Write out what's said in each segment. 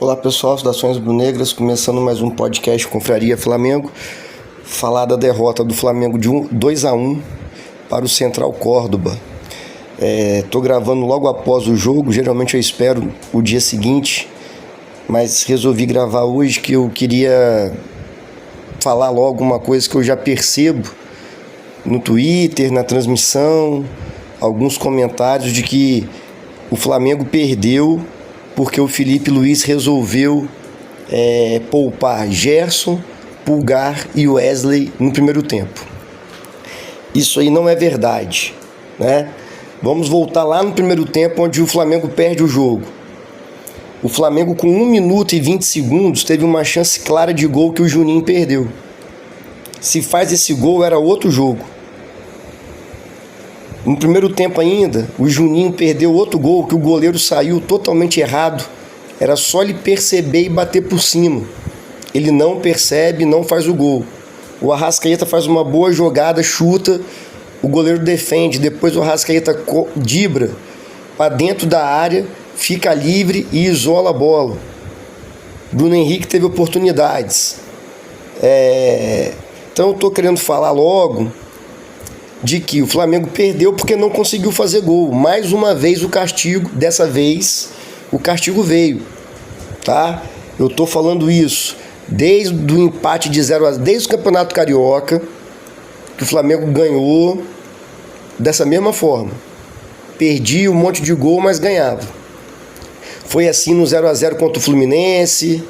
Olá pessoal, saudações rubro-negras, começando mais um podcast Confraria Flamengo. Falar da derrota do Flamengo de 2-1 para o Central Córdoba. Tô gravando logo após o jogo, geralmente eu espero o dia seguinte, mas resolvi gravar hoje que eu queria falar logo uma coisa que eu já percebo no Twitter, na transmissão, alguns comentários de que o Flamengo perdeu porque o Felipe Luiz resolveu poupar Gerson, Pulgar e Wesley no primeiro tempo. Isso aí não é verdade, né? Vamos voltar lá no primeiro tempo, onde o Flamengo perde o jogo. O Flamengo, com 1 minuto e 20 segundos, teve uma chance clara de gol que o Juninho perdeu. Se faz esse gol, era outro jogo. No primeiro tempo ainda, o Juninho perdeu outro gol que o goleiro saiu totalmente errado. Era só ele perceber e bater por cima. Ele não percebe, não faz o gol. O Arrascaeta faz uma boa jogada, chuta, o goleiro defende. Depois o Arrascaeta dribla para dentro da área, fica livre e isola a bola. Bruno Henrique teve oportunidades. Então eu estou querendo falar logo de que o Flamengo perdeu porque não conseguiu fazer gol. Mais uma vez o castigo, dessa vez o castigo veio, tá? Eu tô falando isso desde o empate de 0-0, desde o Campeonato Carioca, que o Flamengo ganhou dessa mesma forma. Perdia um monte de gol, mas ganhava. Foi assim no 0-0 contra o Fluminense,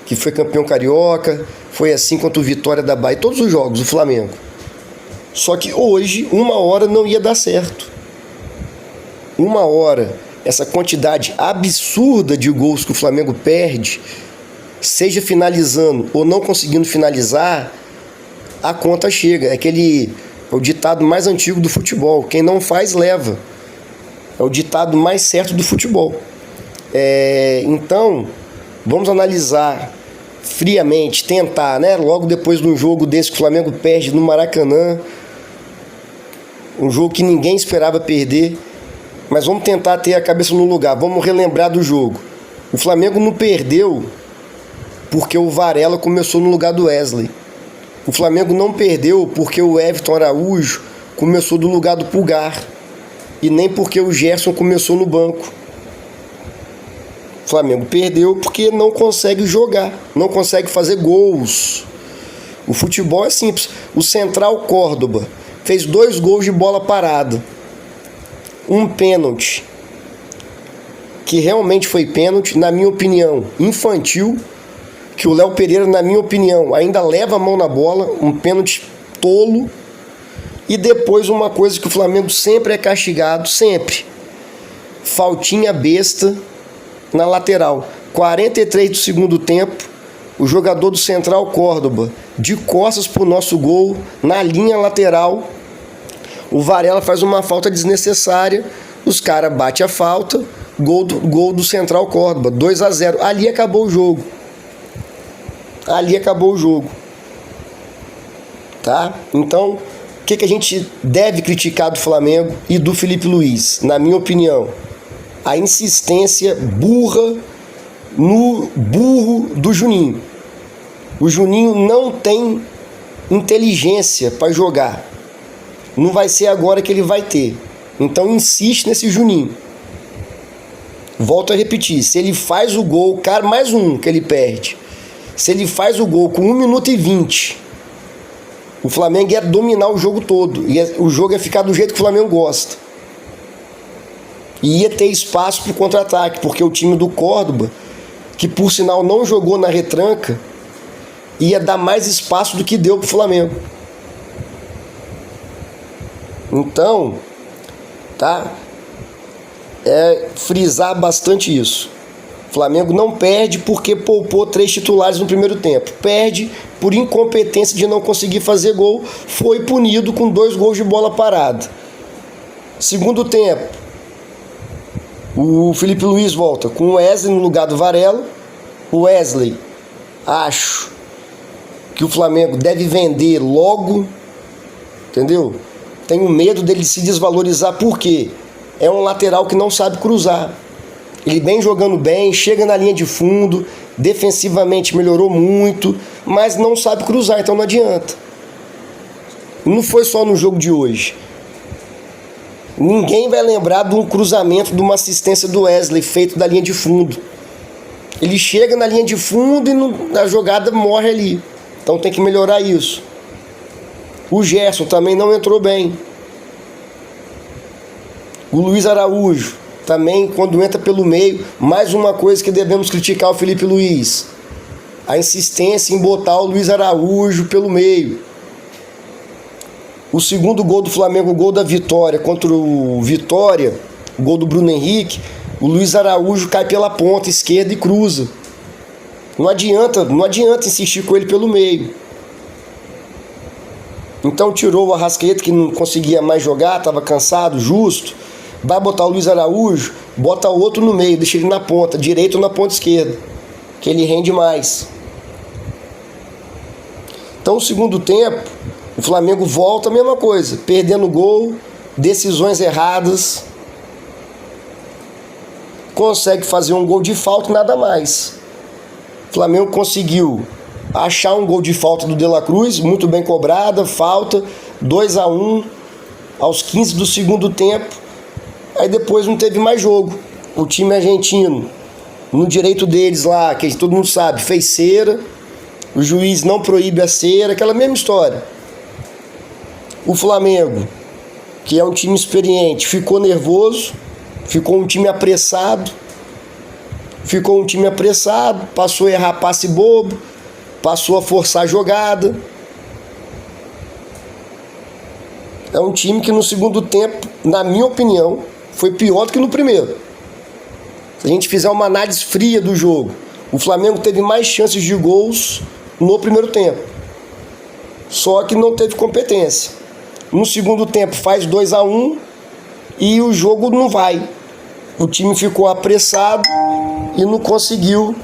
que foi campeão carioca, foi assim contra o Vitória da Bahia, todos os jogos do Flamengo. Só que hoje, 1 hora não ia dar certo. 1 hora, essa quantidade absurda de gols que o Flamengo perde, seja finalizando ou não conseguindo finalizar, a conta chega. É o ditado mais antigo do futebol: quem não faz, leva. É o ditado mais certo do futebol. Então, vamos analisar friamente, tentar, né? Logo depois de um jogo desse que o Flamengo perde no Maracanã, um jogo que ninguém esperava perder, mas vamos tentar ter a cabeça no lugar, vamos relembrar do jogo. O Flamengo não perdeu porque o Varela começou no lugar do Wesley. O Flamengo não perdeu porque o Everton Araújo começou do lugar do Pulgar, e nem porque o Gerson começou no banco. O Flamengo perdeu porque não consegue jogar, não consegue fazer gols. O futebol é simples. O Central Córdoba fez 2 gols de bola parada. Um pênalti, que realmente foi pênalti, na minha opinião, infantil, que o Léo Pereira, na minha opinião, ainda leva a mão na bola, um pênalti tolo. E depois uma coisa que o Flamengo sempre é castigado, sempre: faltinha besta na lateral. 43 do segundo tempo, o jogador do Central Córdoba, de costas para o nosso gol, na linha lateral, o Varela faz uma falta desnecessária, os caras batem a falta, gol do Central Córdoba, 2-0. Ali acabou o jogo. Ali acabou o jogo. Tá? Então, o que a gente deve criticar do Flamengo e do Felipe Luiz? Na minha opinião, a insistência burra no burro do Juninho. O Juninho não tem inteligência para jogar. Não vai ser agora que ele vai ter. Então insiste nesse Juninho. Volto a repetir, se ele faz o gol, cara, mais um que ele perde. Se ele faz o gol com 1 minuto e 20, o Flamengo ia dominar o jogo todo. O jogo ia ficar do jeito que o Flamengo gosta. E ia ter espaço para o contra-ataque, porque o time do Córdoba, que por sinal não jogou na retranca, ia dar mais espaço do que deu para o Flamengo. Então, tá? Frisar bastante isso. O Flamengo não perde porque poupou 3 titulares no primeiro tempo. Perde por incompetência de não conseguir fazer gol. Foi punido com 2 gols de bola parada. Segundo tempo, o Felipe Luiz volta com o Wesley no lugar do Varela. O Wesley, acho que o Flamengo deve vender logo, entendeu? Tenho medo dele se desvalorizar, porque é um lateral que não sabe cruzar. Ele vem jogando bem, chega na linha de fundo, defensivamente melhorou muito, mas não sabe cruzar, então não adianta. Não foi só no jogo de hoje. Ninguém vai lembrar de um cruzamento, de uma assistência do Wesley feito da linha de fundo. Ele chega na linha de fundo e a jogada morre ali. Então tem que melhorar isso. O Gerson também não entrou bem. O Luiz Araújo também, quando entra pelo meio, mais uma coisa que devemos criticar o Felipe Luiz. A insistência em botar o Luiz Araújo pelo meio. O segundo gol do Flamengo, o gol da vitória contra o Vitória, o gol do Bruno Henrique, o Luiz Araújo cai pela ponta esquerda e cruza. Não adianta insistir com ele pelo meio. Então tirou o Arrascaeta, que não conseguia mais jogar, estava cansado, justo. Vai botar o Luiz Araújo, bota o outro no meio, deixa ele na ponta, direita ou na ponta esquerda, que ele rende mais. Então, no segundo tempo, o Flamengo volta a mesma coisa, perdendo gol, decisões erradas, consegue fazer um gol de falta e nada mais. O Flamengo conseguiu achar um gol de falta do De La Cruz, muito bem cobrada, falta, 2-1 aos 15 do segundo tempo. Aí depois não teve mais jogo. O time argentino, no direito deles lá, que todo mundo sabe, fez cera, o juiz não proíbe a cera, aquela mesma história. O Flamengo, que é um time experiente, ficou nervoso, ficou um time apressado, passou a errar passe bobo, passou a forçar a jogada. É um time que no segundo tempo, na minha opinião, foi pior do que no primeiro. Se a gente fizer uma análise fria do jogo, o Flamengo teve mais chances de gols no primeiro tempo. Só que não teve competência. No segundo tempo faz 2-1 e o jogo não vai. O time ficou apressado e não conseguiu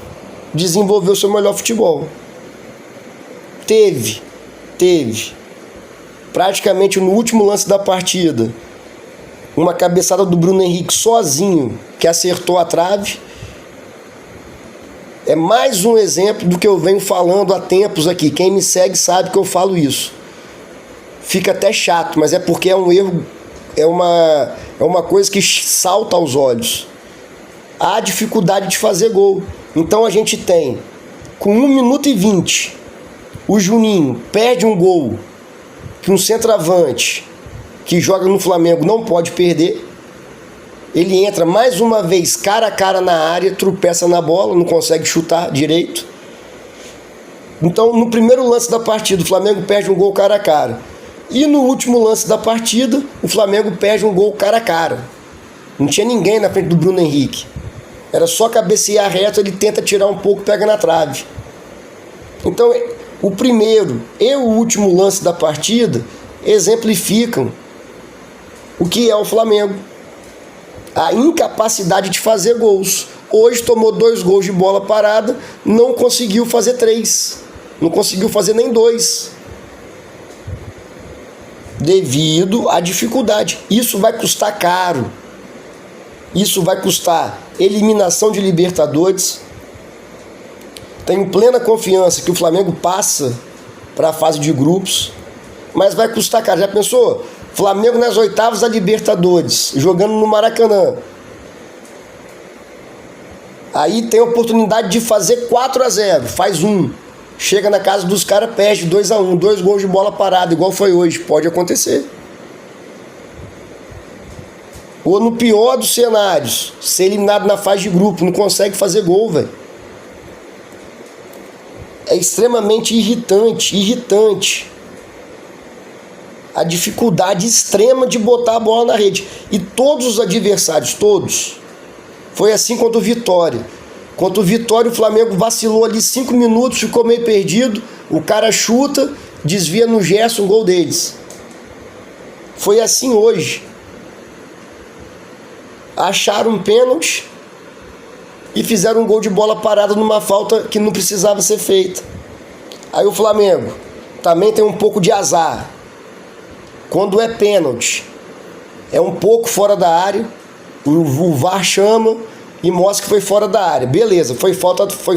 desenvolver o seu melhor futebol. Teve. Praticamente no último lance da partida, uma cabeçada do Bruno Henrique sozinho, que acertou a trave. É mais um exemplo do que eu venho falando há tempos aqui. Quem me segue sabe que eu falo isso. Fica até chato, mas é porque é um erro, é uma coisa que salta aos olhos. Há dificuldade de fazer gol. Então a gente tem, com 1 minuto e 20, o Juninho perde um gol que um centroavante que joga no Flamengo não pode perder. Ele entra mais uma vez cara a cara na área, tropeça na bola, não consegue chutar direito. Então, no primeiro lance da partida, o Flamengo perde um gol cara a cara. E no último lance da partida, o Flamengo perde um gol cara a cara. Não tinha ninguém na frente do Bruno Henrique. Era só cabecear reto, ele tenta tirar um pouco, pega na trave. Então, o primeiro e o último lance da partida exemplificam o que é o Flamengo. A incapacidade de fazer gols. Hoje tomou 2 gols de bola parada, não conseguiu fazer 3. Não conseguiu fazer nem 2. Devido à dificuldade. Isso vai custar caro. Isso vai custar eliminação de Libertadores. Tenho plena confiança que o Flamengo passa para a fase de grupos, mas vai custar caro. Já pensou? Flamengo nas oitavas da Libertadores, jogando no Maracanã. Aí tem a oportunidade de fazer 4-0, faz 1. Chega na casa dos caras, perde 2-1, 2 gols de bola parada, igual foi hoje. Pode acontecer. Ou no pior dos cenários, ser eliminado na fase de grupo, não consegue fazer gol, velho. É extremamente irritante. A dificuldade extrema de botar a bola na rede. E todos os adversários, todos. Foi assim contra o Vitória. Contra o Vitória, o Flamengo vacilou ali 5 minutos, ficou meio perdido. O cara chuta, desvia no Gerson, gol deles. Foi assim hoje. Acharam um pênalti e fizeram um gol de bola parada numa falta que não precisava ser feita. Aí o Flamengo também tem um pouco de azar. Quando é pênalti, é um pouco fora da área, o VAR chama, e mostra que foi fora da área. Beleza, foi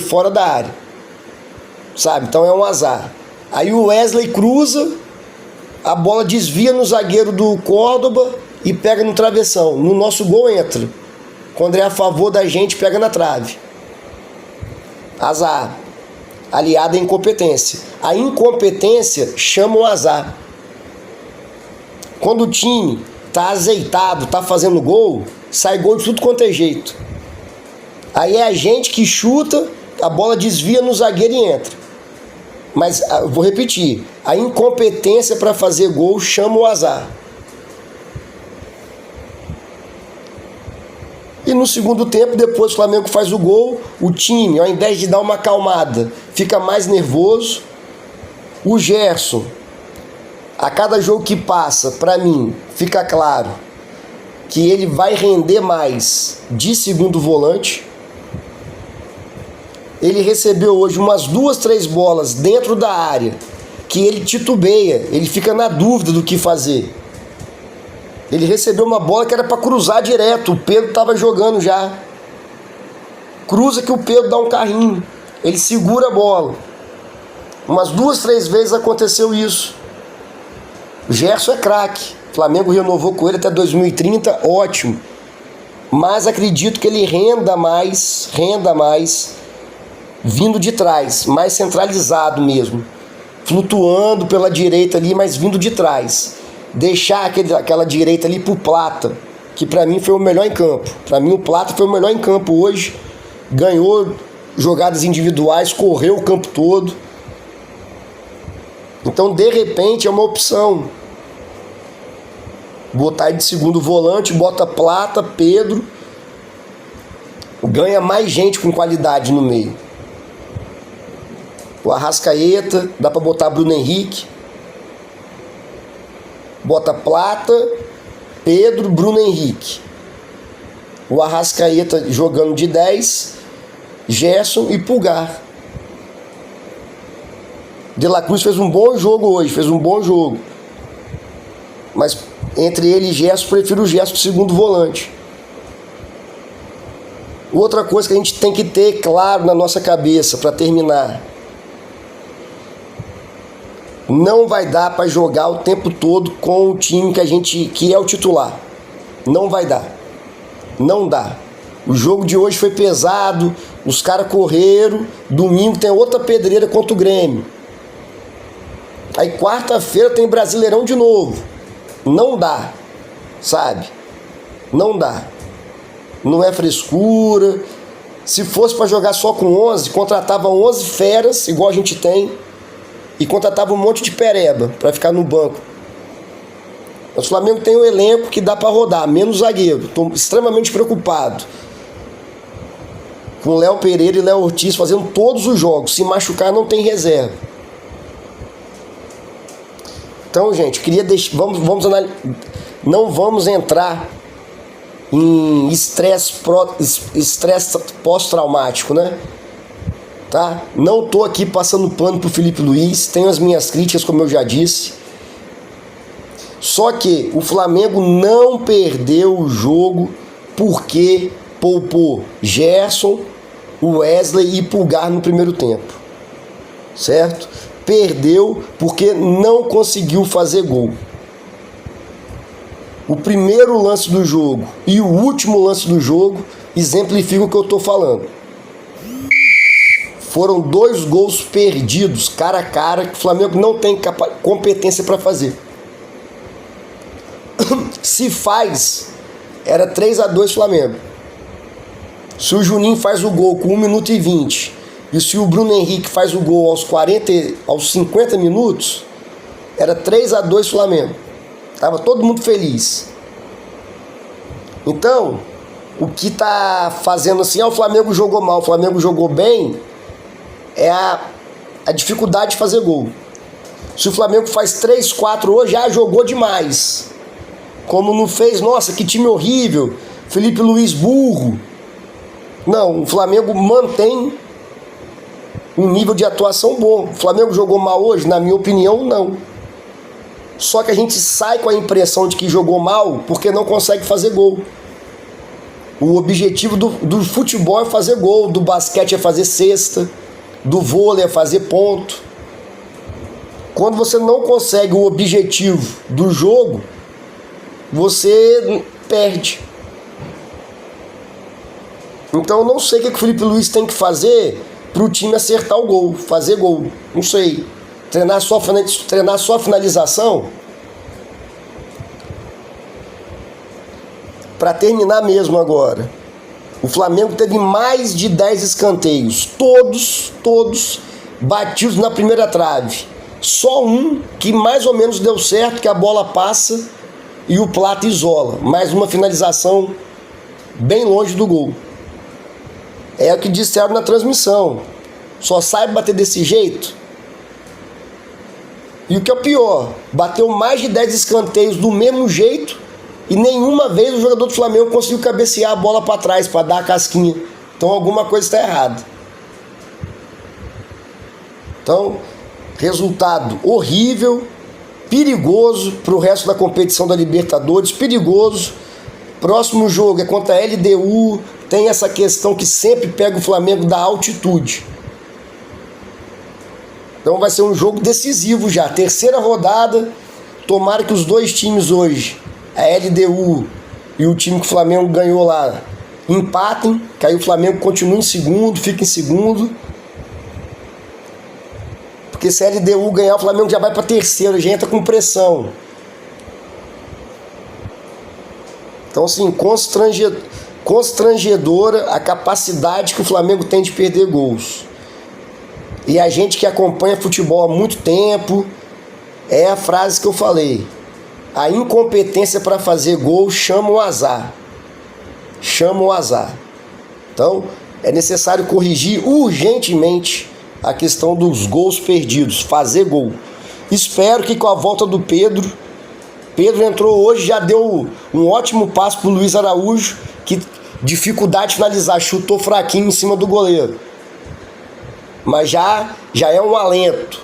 fora da área. Sabe? Então é um azar. Aí o Wesley cruza, a bola desvia no zagueiro do Córdoba e pega no travessão. No nosso gol entra. Quando é a favor da gente, pega na trave. Azar. Aliado à incompetência. A incompetência chama o azar. Quando o time tá azeitado, tá fazendo gol, sai gol de tudo quanto é jeito. Aí é a gente que chuta, a bola desvia no zagueiro e entra. Mas, vou repetir, a incompetência para fazer gol chama o azar. E no segundo tempo, depois o Flamengo faz o gol, o time, ao invés de dar uma acalmada, fica mais nervoso. O Gerson, a cada jogo que passa, para mim, fica claro que ele vai render mais de segundo volante. Ele recebeu hoje umas 2, 3 bolas dentro da área, que ele titubeia, ele fica na dúvida do que fazer. Ele recebeu uma bola que era para cruzar direto, o Pedro estava jogando já. Cruza que o Pedro dá um carrinho, ele segura a bola. Umas 2, 3 vezes aconteceu isso. O Gerson é craque, o Flamengo renovou com ele até 2030, ótimo. Mas acredito que ele renda mais vindo de trás, mais centralizado mesmo. Flutuando pela direita ali, mas vindo de trás. Deixar aquela direita ali pro Plata, que para mim foi o melhor em campo. Para mim o Plata foi o melhor em campo hoje. Ganhou jogadas individuais, correu o campo todo. Então, de repente, é uma opção. Botar ele de segundo volante, bota Plata, Pedro. Ganha mais gente com qualidade no meio. O Arrascaeta, dá para botar Bruno Henrique. Bota Plata, Pedro, Bruno Henrique. O Arrascaeta jogando de 10, Gerson e Pulgar. De La Cruz fez um bom jogo hoje, Mas entre ele e Gerson, prefiro o Gerson de segundo volante. Outra coisa que a gente tem que ter claro na nossa cabeça para terminar. Não vai dar para jogar o tempo todo com o time que é o titular. Não vai dar. Não dá. O jogo de hoje foi pesado, os caras correram, domingo tem outra pedreira contra o Grêmio. Aí quarta-feira tem Brasileirão de novo. Não dá, sabe? Não dá. Não é frescura. Se fosse para jogar só com 11, contratava 11 feras, igual a gente tem, e contratava um monte de pereba para ficar no banco. O Flamengo tem um elenco que dá para rodar, menos zagueiro. Estou extremamente preocupado com Léo Pereira e Léo Ortiz fazendo todos os jogos. Se machucar, não tem reserva. Então, gente, vamos analisar. Não vamos entrar em estresse pós-traumático, né? Tá? Não tô aqui passando pano pro Felipe Luiz, tenho as minhas críticas, como eu já disse. Só que o Flamengo não perdeu o jogo porque poupou Gerson, Wesley e Pulgar no primeiro tempo. Certo? Perdeu porque não conseguiu fazer gol. O primeiro lance do jogo e o último lance do jogo exemplificam o que eu estou falando. Foram 2 gols perdidos, cara a cara, que o Flamengo não tem competência para fazer. Se faz, era 3-2 Flamengo. Se o Juninho faz o gol com 1 minuto e 20, e se o Bruno Henrique faz o gol aos 50 minutos, era 3-2 Flamengo. Tava todo mundo feliz. Então, o que tá fazendo assim, o Flamengo jogou mal, o Flamengo jogou bem, é a dificuldade de fazer gol. Se o Flamengo faz 3, 4 hoje, já jogou demais. Como não fez, nossa, que time horrível, Felipe Luiz burro. Não, o Flamengo mantém um nível de atuação bom. O Flamengo jogou mal hoje? Na minha opinião, não. Só que a gente sai com a impressão de que jogou mal porque não consegue fazer gol. O objetivo do futebol é fazer gol, do basquete é fazer cesta, do vôlei é fazer ponto. Quando você não consegue o objetivo do jogo, você perde. Então eu não sei o que o Felipe Luiz tem que fazer para o time acertar o gol, fazer gol. Não sei. Treinar só a finalização. Para terminar mesmo agora, o Flamengo teve mais de 10 escanteios, todos batidos na primeira trave. Só um que mais ou menos deu certo, que a bola passa e o Plata isola. Mais uma finalização bem longe do gol. É o que disseram na transmissão. Só sabe bater desse jeito. E o que é o pior, bateu mais de 10 escanteios do mesmo jeito e nenhuma vez o jogador do Flamengo conseguiu cabecear a bola para trás, para dar a casquinha. Então alguma coisa está errada. Então, resultado horrível, perigoso para o resto da competição da Libertadores, perigoso. Próximo jogo é contra a LDU, tem essa questão que sempre pega o Flamengo da altitude. Então vai ser um jogo decisivo já, terceira rodada. Tomara que os dois times hoje, a LDU e o time que o Flamengo ganhou lá, empatem, que aí o Flamengo continua em segundo, fica em segundo. Porque se a LDU ganhar, o Flamengo já vai para terceiro, já entra com pressão. Então assim, constrangedora a capacidade que o Flamengo tem de perder gols. E a gente que acompanha futebol há muito tempo, é a frase que eu falei: a incompetência para fazer gol chama o azar. Chama o azar. Então, é necessário corrigir urgentemente a questão dos gols perdidos, fazer gol. Espero que com a volta do Pedro entrou hoje, já deu um ótimo passo para o Luiz Araújo, que dificuldade de finalizar, chutou fraquinho em cima do goleiro. Mas já é um alento,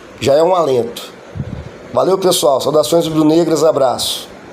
Valeu, pessoal. Saudações rubro-negras, abraço.